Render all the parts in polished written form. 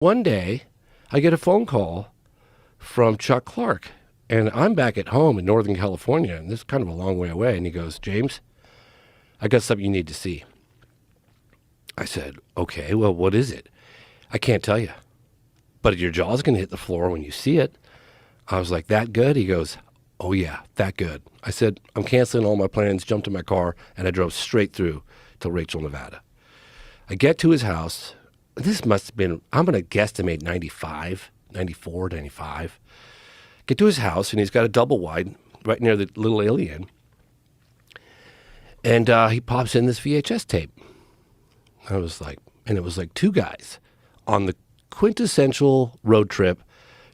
One day, I get a phone call from Chuck Clark, and I'm back at home in Northern California, and this is kind of a long way away, and he goes, James, I got something you need to see. I said, okay, well, what is it? I can't tell you, but your jaw's going to hit the floor when you see it. I was like, that good? He goes, oh yeah, that good. I said, I'm canceling all my plans, jumped in my car, and I drove straight through to Rachel, Nevada. I get to his house. This must have been, I'm going to guesstimate 95, 94, 95. Get to his house, and he's got a double wide right near the little alien. And he pops in this VHS tape. I was like, and it was like two guys on the quintessential road trip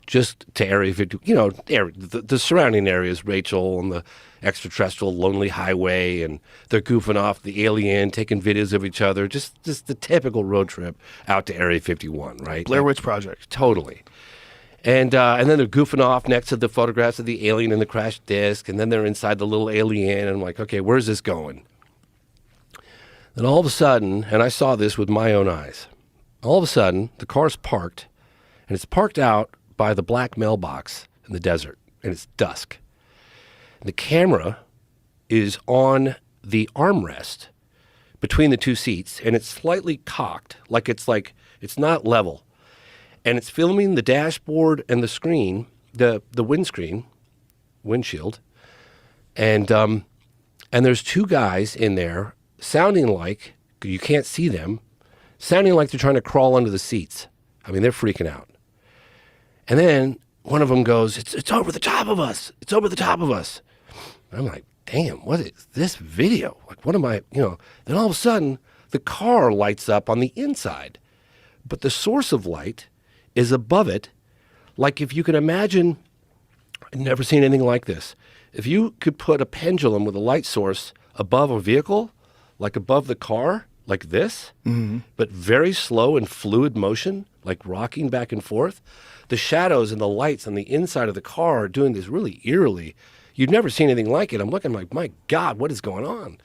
just to Area 50, the surrounding areas, Rachel and the extraterrestrial lonely highway, and they're goofing off the alien, taking videos of each other, just the typical road trip out to Area 51, right? Blair Witch Project. Totally. And then they're goofing off next to the photographs of the alien in the crash disc, and then they're inside the little alien, and I'm like, okay, where's this going? Then all of a sudden, and I saw this with my own eyes, all of a sudden, the car's parked, and it's parked out by the black mailbox in the desert, and it's dusk. The camera is on the armrest between the two seats, and it's slightly cocked, like it's not level. And it's filming the dashboard and the screen, the windshield. And there's two guys in there sounding like, you can't see them, sounding like they're trying to crawl under the seats. I mean, they're freaking out. And then one of them goes, it's over the top of us. It's over the top of us. And I'm like, damn, what is this video? Like, what am I, Then all of a sudden, the car lights up on the inside. But the source of light is above it. Like if you can imagine, I've never seen anything like this. If you could put a pendulum with a light source above a vehicle, like above the car, like this, but very slow and fluid motion, like rocking back and forth, the shadows and the lights on the inside of the car are doing this really eerily. You've never seen anything like it. I'm looking like, my God, what is going on?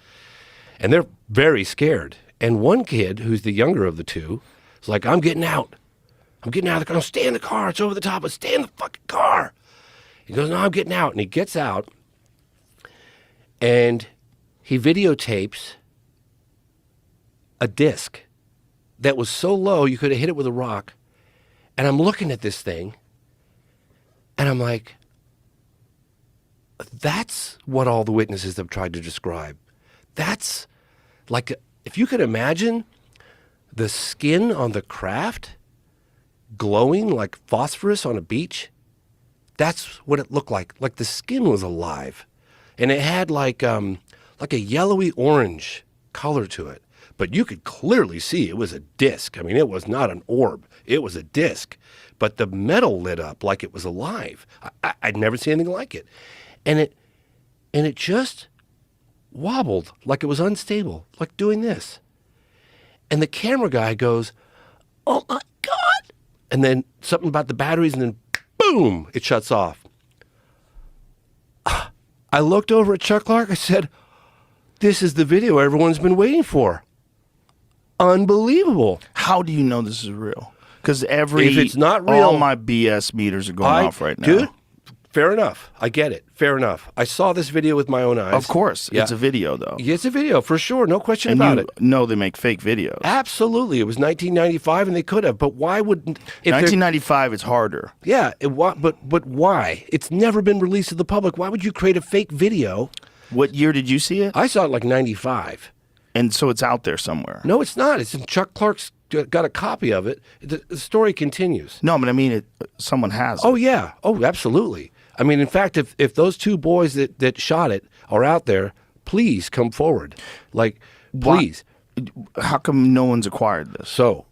And they're very scared. And one kid, who's the younger of the two, is like, I'm getting out. I'm getting out of the car. Stay in the car. It's over the top. But stay in the fucking car. He goes, no, I'm getting out. And he gets out. And he videotapes a disc that was so low you could have hit it with a rock. And I'm looking at this thing, and I'm like, that's what all the witnesses have tried to describe. That's like, if you could imagine the skin on the craft glowing like phosphorus on a beach, that's what it looked like. Like the skin was alive. And it had like a yellowy orange color to it. But you could clearly see it was a disc. I mean, it was not an orb. It was a disc. But the metal lit up like it was alive. I'd never seen anything like it. And it just wobbled like it was unstable, like doing this. And the camera guy goes, oh my God. And then something about the batteries, and then boom, it shuts off. I looked over at Chuck Clark. I said, this is the video everyone's been waiting for. Unbelievable. How do you know this is real? Because if it's not real, all my BS meters are going off right now. Dude, fair enough. I get it. Fair enough. I saw this video with my own eyes. Of course. Yeah. It's a video, though. It's a video, for sure. No question about it. No, they make fake videos. Absolutely. It was 1995, and they could have. But why wouldn't... 1995 is harder. Yeah, but why? It's never been released to the public. Why would you create a fake video? What year did you see it? I saw it like 95. And so it's out there somewhere. No, it's not. It's in Chuck Clark's got a copy of it. The story continues. No, but I mean, someone has it. Oh, yeah. Oh, absolutely. I mean, in fact, if those two boys that shot it are out there, please come forward. Like, please. How come no one's acquired this? So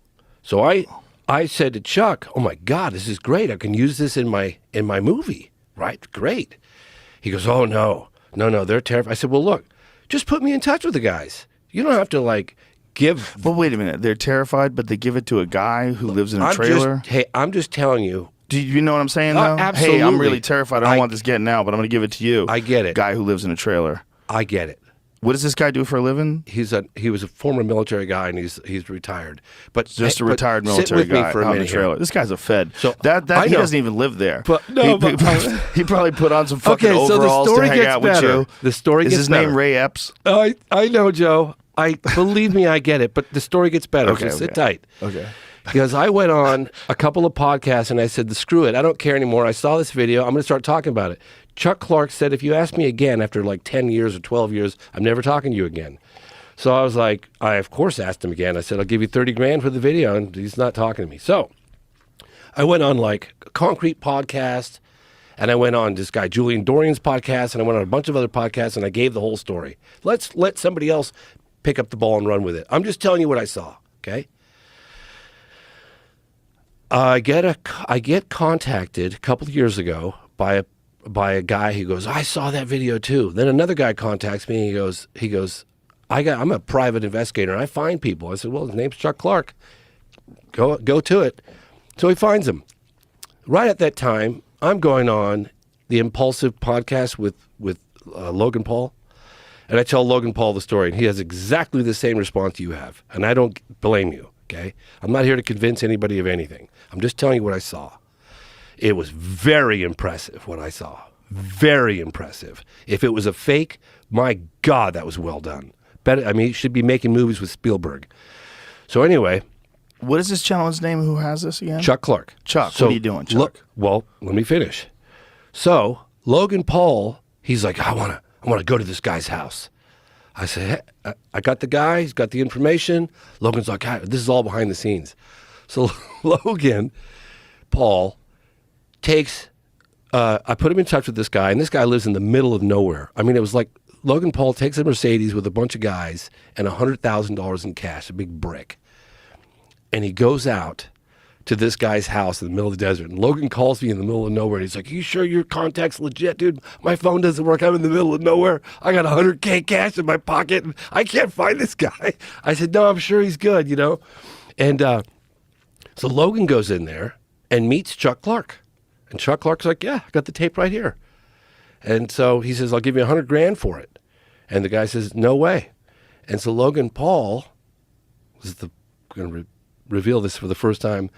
I said to Chuck, oh, my God, this is great. I can use this in my movie, right? Great. He goes, oh, no, they're terrified. I said, well, look, just put me in touch with the guys. You don't have to, give... But wait a minute. They're terrified, but they give it to a guy who lives in a trailer? I'm just telling you. Do you know what I'm saying, though? Absolutely. Hey, I'm really terrified. I don't want this getting out, but I'm going to give it to you. I get it. Guy who lives in a trailer. I get it. What does this guy do for a living? He was a former military guy, and he's retired. But Just a retired military sit with guy me for a on the minute trailer. here. This guy's a Fed. So, that I he know. doesn't even live there. But no, he probably put on some fucking Okay, so the overalls story to hang gets out better. with you. The story Is gets his name better. Ray Epps? I know, Joe. Believe me, I get it. But the story gets better. Okay, so sit okay. tight. Okay. Because I went on a couple of podcasts and I said, screw it. I don't care anymore. I saw this video. I'm going to start talking about it. Chuck Clark said, if you ask me again after like 10 years or 12 years, I'm never talking to you again. So I was like, I of course asked him again. I said, I'll give you 30 grand for the video. And he's not talking to me. So I went on like a Concrete podcast, and I went on this guy, Julian Dorian's podcast, and I went on a bunch of other podcasts, and I gave the whole story. Let's let somebody else pick up the ball and run with it. I'm just telling you what I saw, okay? I get contacted a couple of years ago by a guy who goes, I saw that video too. Then another guy contacts me, and he goes, I'm a private investigator, and I find people. I said, well, his name's Chuck Clark. Go to it. So he finds him. Right at that time, I'm going on the Impulsive podcast with Logan Paul, and I tell Logan Paul the story, and he has exactly the same response you have, and I don't blame you, okay? I'm not here to convince anybody of anything. I'm just telling you what I saw. It was very impressive what I saw. Very impressive. If it was a fake, my God, that was well done. He should be making movies with Spielberg. So anyway, What is this channel's name? Who has this again? Chuck Clark. Chuck, So, what are you doing, Chuck? Well, let me finish. So Logan Paul, he's like, I want to go to this guy's house. I said, hey, I got the guy. He's got the information. Logan's like, this is all behind the scenes. So Logan Paul takes, I put him in touch with this guy, and this guy lives in the middle of nowhere. I mean, it was like Logan Paul takes a Mercedes with a bunch of guys and $100,000 in cash, a big brick. And he goes out to this guy's house in the middle of the desert. And Logan calls me in the middle of nowhere. And he's like, you sure your contact's legit, dude? My phone doesn't work. I'm in the middle of nowhere. I got $100K cash in my pocket, and I can't find this guy. I said, no, I'm sure he's good, you know? And so Logan goes in there and meets Chuck Clark. And Chuck Clark's like, yeah, I got the tape right here. And so he says, I'll give you $100,000 for it. And the guy says, no way. And so Logan Paul, going to reveal this for the first time,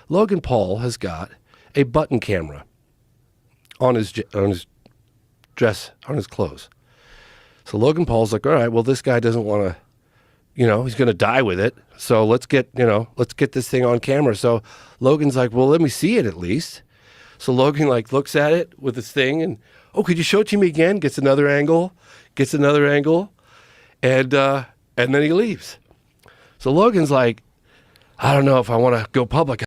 Logan Paul has got a button camera on his dress, on his clothes. So Logan Paul's like, all right, well, this guy doesn't want to, he's going to die with it. So let's get this thing on camera. So Logan's like, well, let me see it at least. So Logan looks at it with this thing and, could you show it to me again? Gets another angle, and then he leaves. So Logan's like, I don't know if I want to go public.